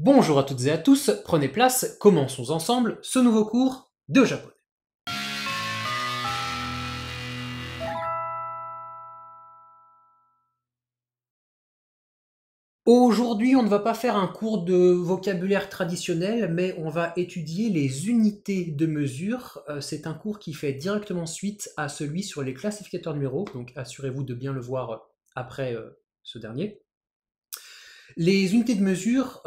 Bonjour à toutes et à tous, prenez place, commençons ensemble ce nouveau cours de japonais. Aujourd'hui, on ne va pas faire un cours de vocabulaire traditionnel, mais on va étudier les unités de mesure. C'est un cours qui fait directement suite à celui sur les classificateurs numéros, donc assurez-vous de bien le voir après ce dernier. Les unités de mesure,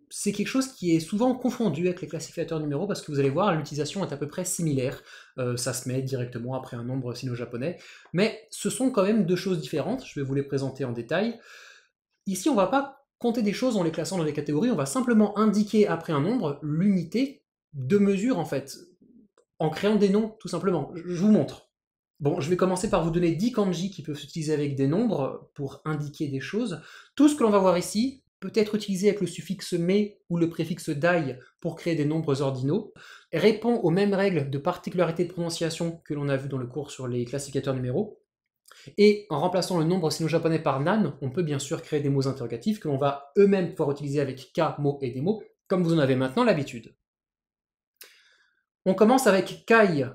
c'est quelque chose qui est souvent confondu avec les classificateurs numéros parce que vous allez voir, l'utilisation est à peu près similaire. Ça se met directement après un nombre sino-japonais. Mais ce sont quand même deux choses différentes. Je vais vous les présenter en détail. Ici, on ne va pas compter des choses en les classant dans des catégories. On va simplement indiquer après un nombre l'unité de mesure, en fait, en créant des noms, tout simplement. Je vous montre. Bon, je vais commencer par vous donner 10 kanji qui peuvent s'utiliser avec des nombres pour indiquer des choses. Tout ce que l'on va voir ici peut être utilisé avec le suffixe me ou le préfixe dai pour créer des nombres ordinaux, répond aux mêmes règles de particularité de prononciation que l'on a vu dans le cours sur les classificateurs numéros, et en remplaçant le nombre sino-japonais par nan, on peut bien sûr créer des mots interrogatifs que l'on va eux-mêmes pouvoir utiliser avec ka, mo et des mots, comme vous en avez maintenant l'habitude. On commence avec kai,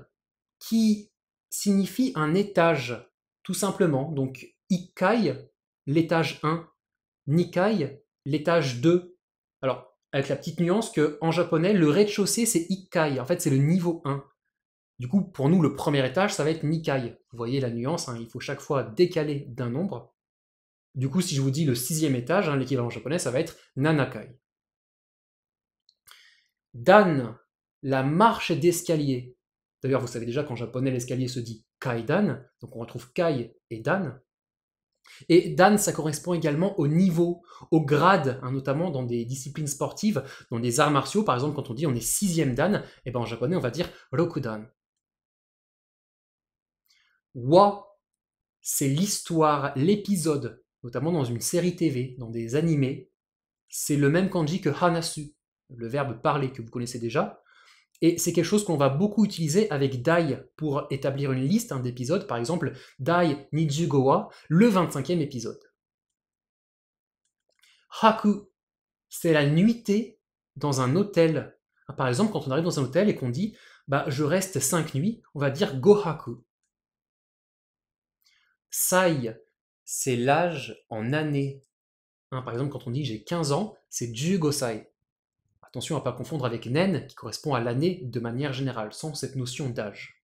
qui signifie un étage, tout simplement. Donc, ikai, l'étage 1, nikai, l'étage 2. Alors, avec la petite nuance que en japonais, le rez-de-chaussée, c'est ikai. En fait, c'est le niveau 1. Du coup, pour nous, le premier étage, ça va être nikai. Vous voyez la nuance, hein, il faut chaque fois décaler d'un nombre. Du coup, si je vous dis le sixième étage, hein, l'équivalent japonais, ça va être nanakai. Dan, la marche d'escalier. D'ailleurs, vous savez déjà qu'en japonais, l'escalier se dit kaidan, donc on retrouve kai et dan. Et dan, ça correspond également au niveau, au grade, hein, notamment dans des disciplines sportives, dans des arts martiaux. Par exemple, quand on dit on est sixième dan, et ben en japonais, on va dire rokudan. Wa, c'est l'histoire, l'épisode, notamment dans une série TV, dans des animés. C'est le même kanji que hanasu, le verbe parler que vous connaissez déjà. Et c'est quelque chose qu'on va beaucoup utiliser avec dai pour établir une liste d'épisodes. Par exemple, dai nijugo wa, le 25e épisode. Haku, c'est la nuitée dans un hôtel. Par exemple, quand on arrive dans un hôtel et qu'on dit bah, je reste 5 nuits, on va dire gohaku. Sai, c'est l'âge en années. Par exemple, quand on dit j'ai 15 ans, c'est jugosai. Attention à ne pas confondre avec nen, qui correspond à l'année de manière générale, sans cette notion d'âge.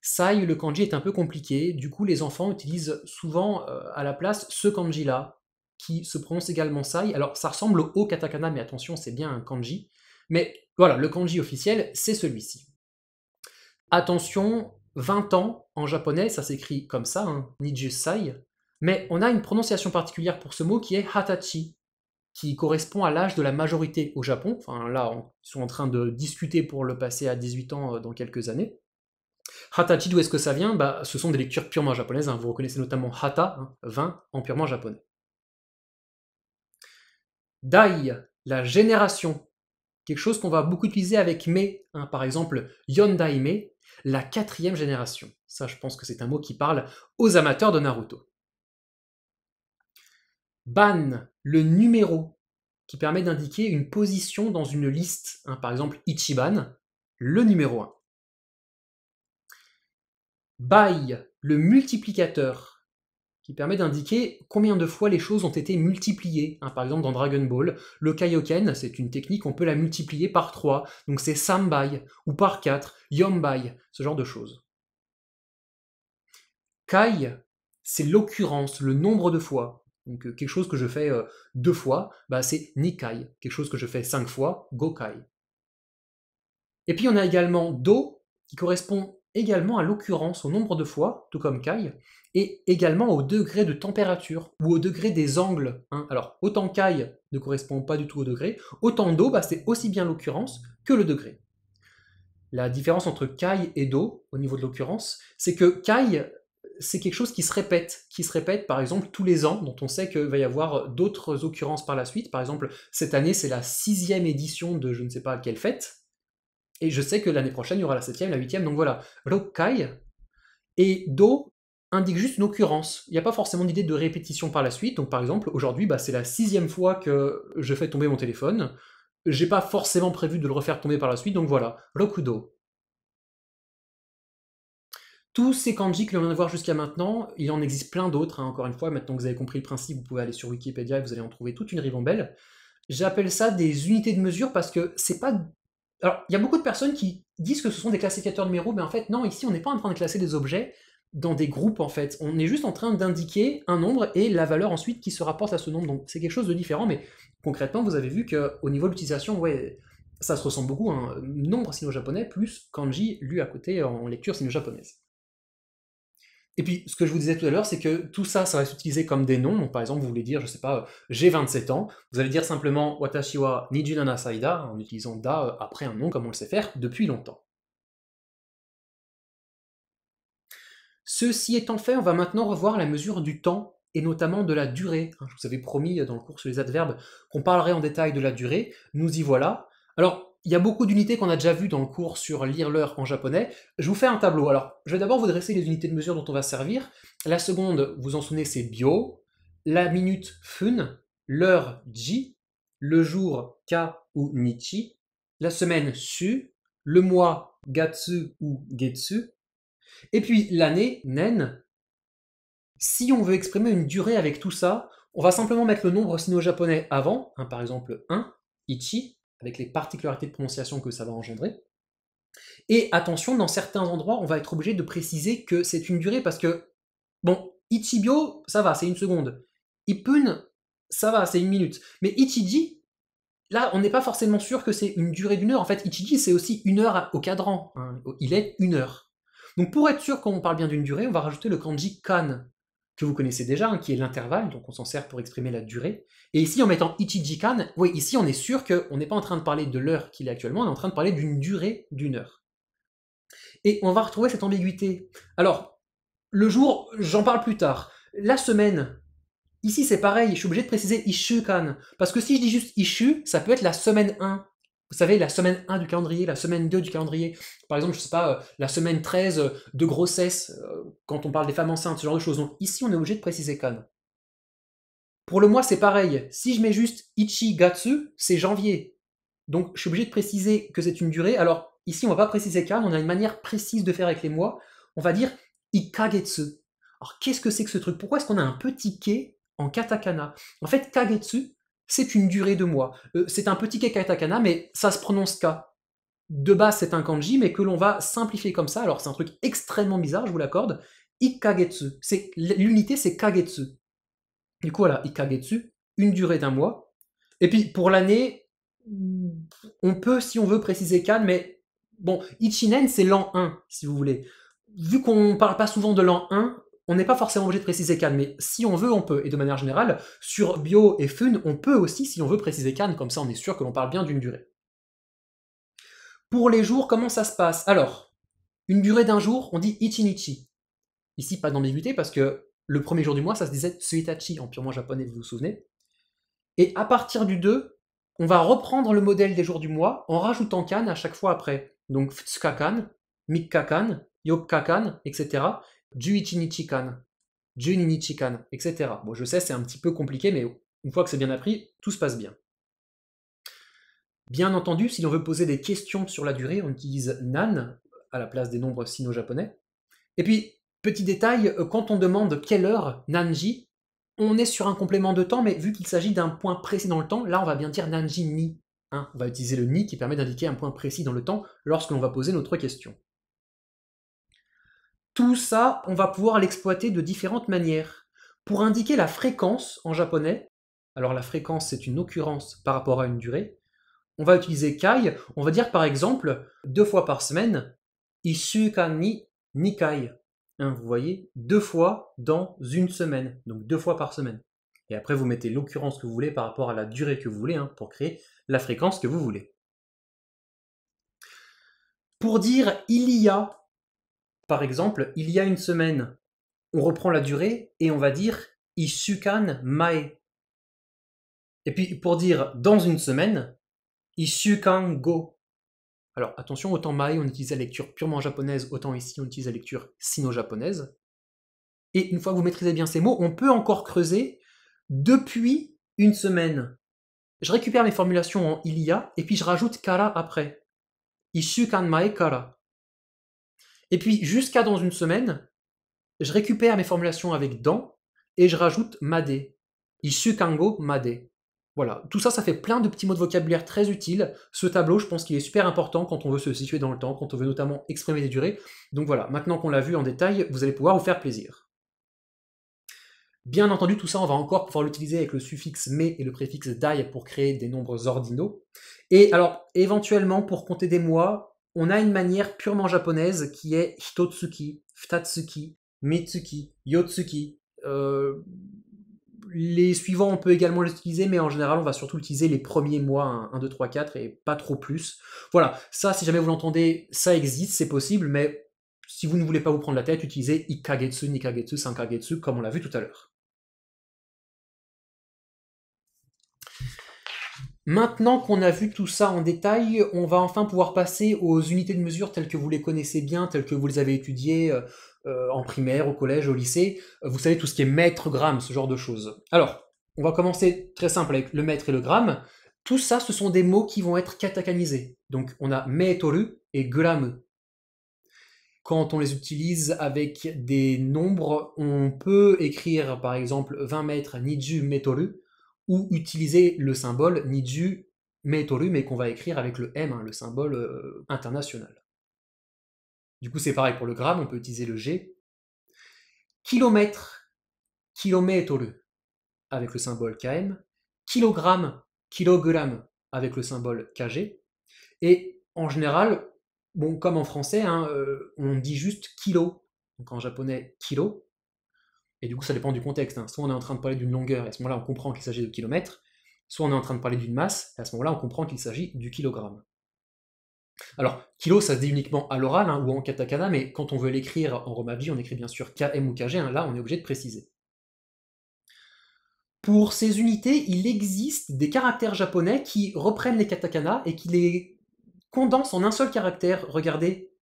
Sai, le kanji est un peu compliqué, du coup les enfants utilisent souvent à la place ce kanji-là, qui se prononce également sai. Alors ça ressemble au katakana, mais attention, c'est bien un kanji. Mais voilà, le kanji officiel, c'est celui-ci. Attention, 20 ans, en japonais, ça s'écrit comme ça, nijusai, mais on a une prononciation particulière pour ce mot qui est hatachi, qui correspond à l'âge de la majorité au Japon. Enfin là, ils sont en train de discuter pour le passer à 18 ans dans quelques années. Hatachi, d'où est-ce que ça vient bah, ce sont des lectures purement japonaises. Vous reconnaissez notamment hata, 20, en purement japonais. Dai, la génération. Quelque chose qu'on va beaucoup utiliser avec me. Par exemple, Yondai me, la quatrième génération. Ça, je pense que c'est un mot qui parle aux amateurs de Naruto. Ban, le numéro, qui permet d'indiquer une position dans une liste. Par exemple, Ichiban, le numéro 1. Bai, le multiplicateur, qui permet d'indiquer combien de fois les choses ont été multipliées. Par exemple, dans Dragon Ball, le Kaioken, c'est une technique, on peut la multiplier par 3, donc c'est Sambai, ou par 4, Yombai, ce genre de choses. Kai, c'est l'occurrence, le nombre de fois. Donc quelque chose que je fais 2 fois, bah, c'est Nikai. Quelque chose que je fais 5 fois, Gokai. Et puis on a également Do, qui correspond également à l'occurrence, au nombre de fois, tout comme Kai, et également au degré de température, ou au degré des angles. Alors, autant Kai ne correspond pas du tout au degré, autant Do, bah, c'est aussi bien l'occurrence que le degré. La différence entre Kai et Do, au niveau de l'occurrence, c'est que Kai, c'est quelque chose qui se répète par exemple tous les ans, dont on sait qu'il va y avoir d'autres occurrences par la suite. Par exemple, cette année, c'est la 6e édition de je ne sais pas quelle fête, et je sais que l'année prochaine, il y aura la 7e, la 8e, donc voilà. Rokkai et Do, indique juste une occurrence. Il n'y a pas forcément d'idée de répétition par la suite. Donc par exemple, aujourd'hui, c'est la 6e fois que je fais tomber mon téléphone. J'ai pas forcément prévu de le refaire tomber par la suite, donc voilà, rokudo. Tous ces kanji que l'on vient de voir jusqu'à maintenant, il en existe plein d'autres, hein, encore une fois, maintenant que vous avez compris le principe, vous pouvez aller sur Wikipédia et vous allez en trouver toute une ribambelle. J'appelle ça des unités de mesure parce que c'est pas... Alors, il y a beaucoup de personnes qui disent que ce sont des classificateurs numéros, mais en fait, non, ici, on n'est pas en train de classer des objets dans des groupes, en fait. On est juste en train d'indiquer un nombre et la valeur ensuite qui se rapporte à ce nombre. Donc, c'est quelque chose de différent, mais concrètement, vous avez vu qu'au niveau de l'utilisation, ouais, ça se ressemble beaucoup, hein. Nombre sino-japonais plus kanji lu à côté en lecture sino-japonaise. Et puis, ce que je vous disais tout à l'heure, c'est que tout ça, ça va s'utiliser comme des noms. Donc, par exemple, vous voulez dire, je sais pas, j'ai 27 ans. Vous allez dire simplement Watashi wa 27 sai da, en utilisant da après un nom, comme on le sait faire depuis longtemps. Ceci étant fait, on va maintenant revoir la mesure du temps, et notamment de la durée. Je vous avais promis dans le cours sur les adverbes qu'on parlerait en détail de la durée. Nous y voilà. Alors, il y a beaucoup d'unités qu'on a déjà vues dans le cours sur lire l'heure en japonais. Je vous fais un tableau. Alors, je vais d'abord vous dresser les unités de mesure dont on va servir. La seconde, vous en souvenez, c'est bio. La minute, fun. L'heure, ji. Le jour, ka ou nichi. La semaine, su. Le mois, gatsu ou getsu. Et puis l'année, nen. Si on veut exprimer une durée avec tout ça, on va simplement mettre le nombre sino-japonais avant, hein, par exemple 1, ichi, avec les particularités de prononciation que ça va engendrer. Et attention, dans certains endroits, on va être obligé de préciser que c'est une durée parce que, bon, ichibyo, ça va, c'est une seconde. Ipun, ça va, c'est une minute. Mais ichiji, là, on n'est pas forcément sûr que c'est une durée d'une heure. En fait, ichiji, c'est aussi une heure au cadran, hein. Il est une heure. Donc pour être sûr qu'on parle bien d'une durée, on va rajouter le kanji kan, que vous connaissez déjà, hein, qui est l'intervalle, donc on s'en sert pour exprimer la durée. Et ici, en mettant ichiji kan, oui, ici on est sûr qu'on n'est pas en train de parler de l'heure qu'il est actuellement, on est en train de parler d'une durée d'une heure. Et on va retrouver cette ambiguïté. Alors, le jour, j'en parle plus tard. La semaine, ici c'est pareil, je suis obligé de préciser ishukan, parce que si je dis juste ishu, ça peut être la semaine 1. Vous savez, la semaine 1 du calendrier, la semaine 2 du calendrier. Par exemple, je sais pas, la semaine 13 de grossesse, quand on parle des femmes enceintes, ce genre de choses. Donc ici, on est obligé de préciser kan. Pour le mois, c'est pareil. Si je mets juste ichi gatsu, c'est janvier. Donc je suis obligé de préciser que c'est une durée. Alors ici, on va pas préciser kan, on a une manière précise de faire avec les mois. On va dire ikagetsu. Alors qu'est-ce que c'est que ce truc? Pourquoi est-ce qu'on a un petit ke en katakana? En fait, kagetsu, c'est une durée de mois. C'est un petit ke katakana, mais ça se prononce ka. De base, c'est un kanji, mais que l'on va simplifier comme ça. Alors c'est un truc extrêmement bizarre, je vous l'accorde. Ikagetsu. L'unité, c'est kagetsu. Du coup, voilà, ikagetsu, une durée d'un mois. Et puis pour l'année, on peut, si on veut, préciser kan, mais bon, ichinen, c'est l'an 1, si vous voulez. Vu qu'on ne parle pas souvent de l'an 1, on n'est pas forcément obligé de préciser kan, mais si on veut, on peut. Et de manière générale, sur bio et fun, on peut aussi, si on veut, préciser kan, comme ça on est sûr que l'on parle bien d'une durée. Pour les jours, comment ça se passe? Alors, une durée d'un jour, on dit ichinichi. Ici, pas d'ambiguïté, parce que le premier jour du mois, ça se disait tsuitachi, en purement japonais, vous vous souvenez. Et à partir du 2, on va reprendre le modèle des jours du mois en rajoutant kan à chaque fois après. Donc futsuka-kan, mikka-kan, yokka-kan, etc. Juichinichi-kan, juninichi-kan, etc. Bon, je sais, c'est un petit peu compliqué, mais une fois que c'est bien appris, tout se passe bien. Bien entendu, si l'on veut poser des questions sur la durée, on utilise nan à la place des nombres sino-japonais. Et puis, petit détail, quand on demande quelle heure, nanji, on est sur un complément de temps, mais vu qu'il s'agit d'un point précis dans le temps, là on va bien dire nanji ni. Hein, on va utiliser le ni qui permet d'indiquer un point précis dans le temps lorsque l'on va poser notre question. Tout ça, on va pouvoir l'exploiter de différentes manières. Pour indiquer la fréquence en japonais, alors la fréquence c'est une occurrence par rapport à une durée, on va utiliser kai, on va dire par exemple 2 fois par semaine, ishukan ni nikai. Hein, vous voyez, 2 fois dans une semaine, donc 2 fois par semaine. Et après, vous mettez l'occurrence que vous voulez par rapport à la durée que vous voulez, hein, pour créer la fréquence que vous voulez. Pour dire il y a, par exemple, il y a une semaine, on reprend la durée et on va dire ishukan mae. Et puis pour dire dans une semaine, ishukan go. Alors attention, autant mae on utilise la lecture purement japonaise, autant ici on utilise la lecture sino-japonaise. Et une fois que vous maîtrisez bien ces mots, on peut encore creuser depuis une semaine. Je récupère mes formulations en il y a, et puis je rajoute kara après. Ishukan mae kara. Et puis jusqu'à dans une semaine, je récupère mes formulations avec dans, et je rajoute made. Ishukango made. Voilà, tout ça, ça fait plein de petits mots de vocabulaire très utiles. Ce tableau, je pense qu'il est super important quand on veut se situer dans le temps, quand on veut notamment exprimer des durées. Donc voilà, maintenant qu'on l'a vu en détail, vous allez pouvoir vous faire plaisir. Bien entendu, tout ça, on va encore pouvoir l'utiliser avec le suffixe me et le préfixe dai pour créer des nombres ordinaux. Et alors, éventuellement, pour compter des mois, on a une manière purement japonaise qui est hitotsuki, futatsuki, mitsuki, yotsuki. Les suivants, on peut également les utiliser, mais en général, on va surtout utiliser les premiers mois, 1, 2, 3, 4, et pas trop plus. Voilà, ça, si jamais vous l'entendez, ça existe, c'est possible, mais si vous ne voulez pas vous prendre la tête, utilisez ikagetsu, nikagetsu, sankagetsu, comme on l'a vu tout à l'heure. Maintenant qu'on a vu tout ça en détail, on va enfin pouvoir passer aux unités de mesure telles que vous les connaissez bien, telles que vous les avez étudiées en primaire, au collège, au lycée. Vous savez tout ce qui est mètre, gramme, ce genre de choses. Alors, on va commencer très simple avec le mètre et le gramme. Tout ça, ce sont des mots qui vont être katakanisés. Donc, on a metoru et gramme. Quand on les utilise avec des nombres, on peut écrire par exemple 20 mètres niju metoru, ou utiliser le symbole niju metoru, mais qu'on va écrire avec le M, le symbole international. Du coup, c'est pareil pour le gramme, on peut utiliser le G. Kilomètre, kilomètoru, avec le symbole KM. Kilogramme, kilogramme, avec le symbole KG. Et en général, bon, comme en français, on dit juste kilo. Donc en japonais, kilo. Et du coup, ça dépend du contexte. Soit on est en train de parler d'une longueur, et à ce moment-là, on comprend qu'il s'agit de kilomètres. Soit on est en train de parler d'une masse, et à ce moment-là, on comprend qu'il s'agit du kilogramme. Alors, kilo, ça se dit uniquement à l'oral ou en katakana, mais quand on veut l'écrire en romaji, on écrit bien sûr km ou kg. Là, on est obligé de préciser. Pour ces unités, il existe des caractères japonais qui reprennent les katakana et qui les condensent en un seul caractère. Regardez,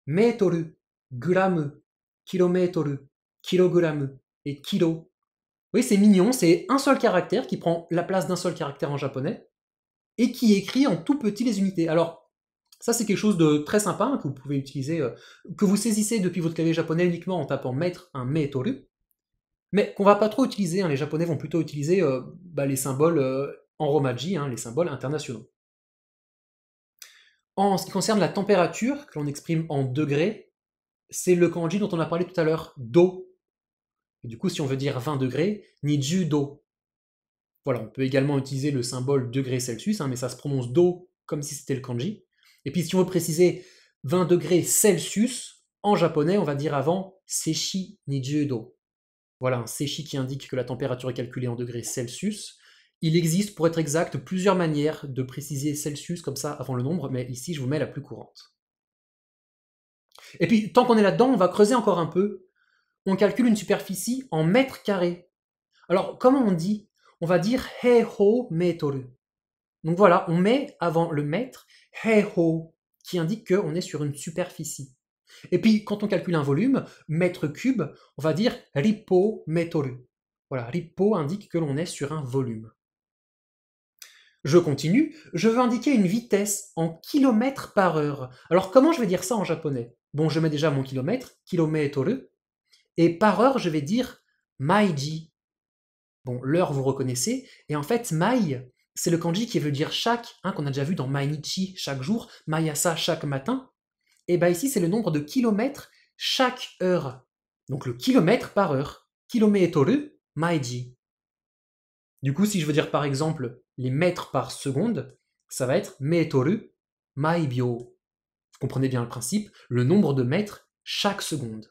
metoru, gramme, kilomètoru, kilogramme et kilo. Oui, c'est mignon, c'est un seul caractère qui prend la place d'un seul caractère en japonais et qui écrit en tout petit les unités. Alors, ça c'est quelque chose de très sympa que vous pouvez utiliser, que vous saisissez depuis votre clavier japonais uniquement en tapant mètre, un metoru, mais qu'on va pas trop utiliser. Les japonais vont plutôt utiliser les symboles en romaji, les symboles internationaux. En ce qui concerne la température, que l'on exprime en degrés, c'est le kanji dont on a parlé tout à l'heure, do. Et du coup, si on veut dire 20 degrés, niju do. Voilà, on peut également utiliser le symbole degré Celsius, mais ça se prononce do comme si c'était le kanji. Et puis si on veut préciser 20 degrés Celsius, en japonais, on va dire avant seishi niju do. Voilà, un seishi qui indique que la température est calculée en degrés Celsius. Il existe, pour être exact, plusieurs manières de préciser Celsius comme ça avant le nombre, mais ici je vous mets la plus courante. Et puis, tant qu'on est là-dedans, on va creuser encore un peu. On calcule une superficie en mètres carrés. Alors, comment on dit? On va dire heiho metoru. Donc voilà, on met avant le mètre heiho, qui indique qu'on est sur une superficie. Et puis, quand on calcule un volume, mètre cube, on va dire rippo metoru. Voilà, rippo indique que l'on est sur un volume. Je continue, je veux indiquer une vitesse en kilomètres par heure. Alors comment je vais dire ça en japonais? Bon, je mets déjà mon kilomètre, kilométoru, et par heure, je vais dire maiji. Bon, l'heure, vous reconnaissez, et en fait, mai, c'est le kanji qui veut dire chaque, qu'on a déjà vu dans mainichi, chaque jour, mayasa, chaque matin. Et bien ici, c'est le nombre de kilomètres chaque heure. Donc le kilomètre par heure. Kilométoru, maiji. Du coup, si je veux dire par exemple les mètres par seconde, ça va être metoru maibyo. Vous comprenez bien le principe, le nombre de mètres chaque seconde.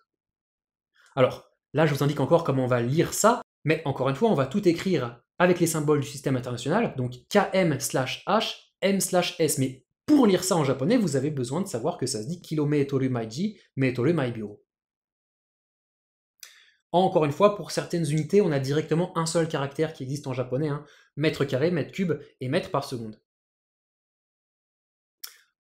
Alors, là, je vous indique encore comment on va lire ça, mais encore une fois, on va tout écrire avec les symboles du système international, donc km/h, m/s. Mais pour lire ça en japonais, vous avez besoin de savoir que ça se dit kilométoru maiji, metoru maibyo. Encore une fois, pour certaines unités, on a directement un seul caractère qui existe en japonais, mètre carré, mètre cube et mètre par seconde.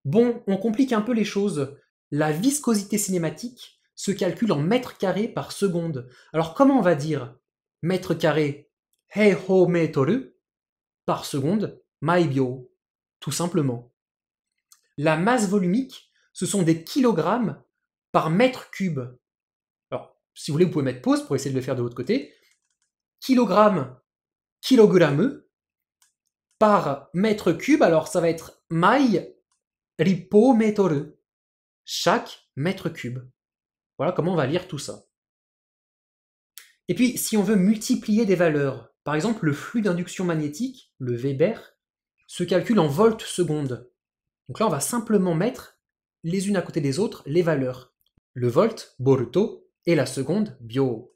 Bon, on complique un peu les choses. La viscosité cinématique, se calcule en mètres carrés par seconde. Alors comment on va dire mètre carré heiho metoru par seconde maibyo, tout simplement. La masse volumique, ce sont des kilogrammes par mètre cube. Alors, si vous voulez, vous pouvez mettre pause pour essayer de le faire de l'autre côté. Kilogramme, kilogramme par mètre cube, alors ça va être mai ripo metoru, chaque mètre cube. Voilà comment on va lire tout ça. Et puis, si on veut multiplier des valeurs, par exemple, le flux d'induction magnétique, le Weber, se calcule en volts secondes. Donc là, on va simplement mettre les unes à côté des autres les valeurs. Le volt, Boruto, et la seconde, Byo.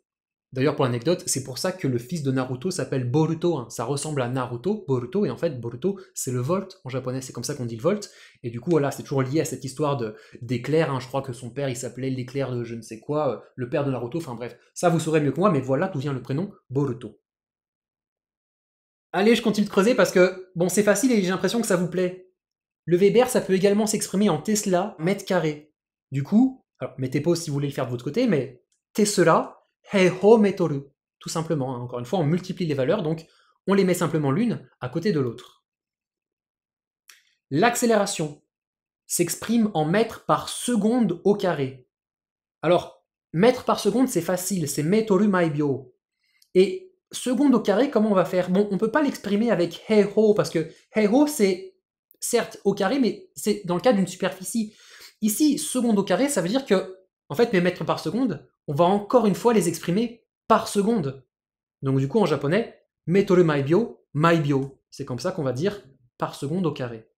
D'ailleurs, pour l'anecdote, c'est pour ça que le fils de Naruto s'appelle Boruto. Hein. Ça ressemble à Naruto, Boruto, et en fait, Boruto, c'est le volt en japonais, c'est comme ça qu'on dit le volt. Et du coup, voilà, c'est toujours lié à cette histoire d'éclair. Hein. Je crois que son père, il s'appelait l'éclair de je ne sais quoi, le père de Naruto, enfin bref. Ça, vous saurez mieux que moi, mais voilà d'où vient le prénom Boruto. Allez, je continue de creuser parce que, bon, c'est facile et j'ai l'impression que ça vous plaît. Le Weber, ça peut également s'exprimer en Tesla mètre carré. Du coup, alors mettez pause si vous voulez le faire de votre côté, mais Tesla, heiho metoru. Tout simplement, hein. Encore une fois, on multiplie les valeurs, donc on les met simplement l'une à côté de l'autre. L'accélération s'exprime en mètres par seconde au carré. Alors, mètres par seconde, c'est facile, c'est metoru maibyo. Et seconde au carré, comment on va faire? Bon, on ne peut pas l'exprimer avec heiho, parce que heiho, c'est certes au carré, mais c'est dans le cas d'une superficie. Ici, seconde au carré, ça veut dire que, en fait, mes mètres par seconde, on va encore une fois les exprimer par seconde. Donc du coup, en japonais, metoru maibyo, maibyo. C'est comme ça qu'on va dire par seconde au carré.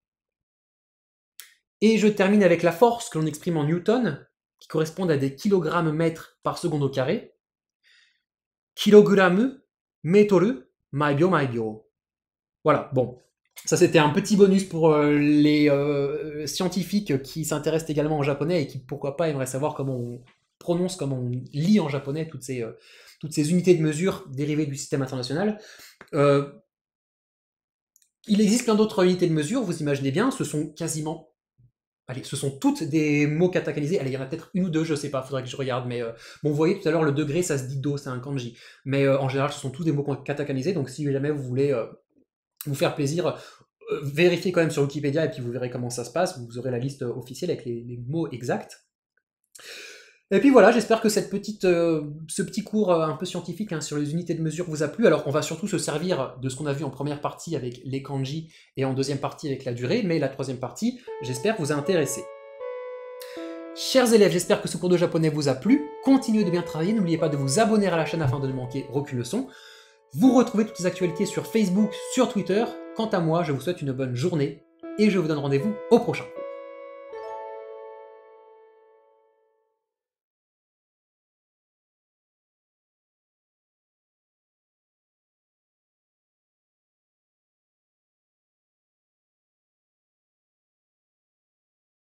Et je termine avec la force que l'on exprime en newton, qui correspondent à des kilogrammes mètres par seconde au carré. Kilogramme, metoru, maibyo, maibyo. Voilà, bon. Ça, c'était un petit bonus pour les scientifiques qui s'intéressent également au japonais et qui, pourquoi pas, aimeraient savoir comment on prononce, comment on lit en japonais toutes ces unités de mesure dérivées du système international. Il existe plein d'autres unités de mesure, vous imaginez bien, ce sont quasiment... Allez, ce sont toutes des mots katakanisés. Allez, il y en a peut-être une ou deux, je sais pas, faudrait que je regarde, mais bon, vous voyez tout à l'heure, le degré, ça se dit do, c'est un kanji. Mais en général, ce sont tous des mots katakanisés, donc si jamais vous voulez vous faire plaisir, vérifiez quand même sur Wikipédia et puis vous verrez comment ça se passe, vous aurez la liste officielle avec les mots exacts. Et puis voilà, j'espère que ce petit cours un peu scientifique hein, sur les unités de mesure vous a plu. Alors on va surtout se servir de ce qu'on a vu en première partie avec les kanji et en deuxième partie avec la durée, mais la troisième partie, j'espère, vous a intéressé. Chers élèves, j'espère que ce cours de japonais vous a plu. Continuez de bien travailler, n'oubliez pas de vous abonner à la chaîne afin de ne manquer aucune leçon. Vous retrouvez toutes les actualités sur Facebook, sur Twitter. Quant à moi, je vous souhaite une bonne journée et je vous donne rendez-vous au prochain.